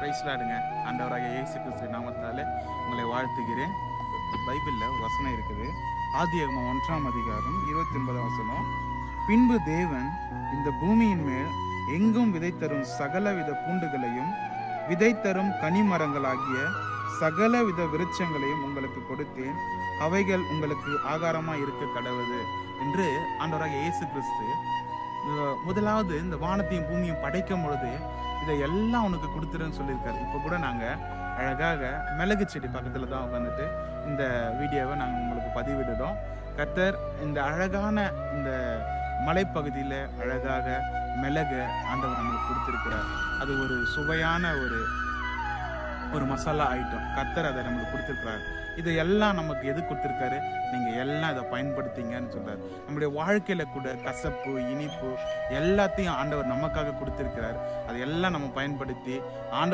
பிரைஸ்லாடுங்க. ஆண்டவராகிய இயேசு கிறிஸ்து நாமத்தாலே உங்களை வாழ்த்துகிறேன். பைபிளில் ஒரு வசனம் இருக்குது. ஆதியாகமம் 1ஆம் அதிகாரம் 29ஆம் வசனம். பின்பு தேவன் இந்த பூமியின் மேல் எங்கும் விதை தரும் சகலவித பூண்டுகளையும் விதை தரும் கனிமரங்களாகிய சகலவித விருட்சங்களையும் உங்களுக்கு கொடுத்தேன், அவைகள் உங்களுக்கு ஆகாரமா இருக்க கடவுது என்று ஆண்டவராகிய இயேசு கிறிஸ்து முதலாவது இந்த வானத்தையும் பூமியும் படைக்கும் பொழுது இதை எல்லாம் உனக்கு கொடுத்துருன்னு சொல்லியிருக்காரு. இப்போ கூட நாங்கள் அழகாக மிளகு செடி பக்கத்தில் தான் உட்காந்துட்டு இந்த வீடியோவை நாங்கள் உங்களுக்கு பதிவிடுறோம். கர்த்தர் இந்த அழகான இந்த மலைப்பகுதியில் அழகாக மிளகு ஆண்டவர் நம்மளுக்கு கொடுத்துருக்கிறார். அது ஒரு சுவையான ஒரு மசாலா ஐட்டம். கர்த்தர் அதை நம்மளுக்கு கொடுத்துருக்கிறார். இதை எல்லாம் நமக்கு எது கொடுத்துருக்காரு? நீங்கள் எல்லாம் இதை பயன்படுத்திங்கன்னு சொல்கிறார். நம்முடைய வாழ்க்கையில் கூட கசப்பு, இனிப்பு எல்லாத்தையும் ஆண்டவர் நமக்காக கொடுத்துருக்கிறார். அதையெல்லாம் நம்ம பயன்படுத்தி ஆண்டவர்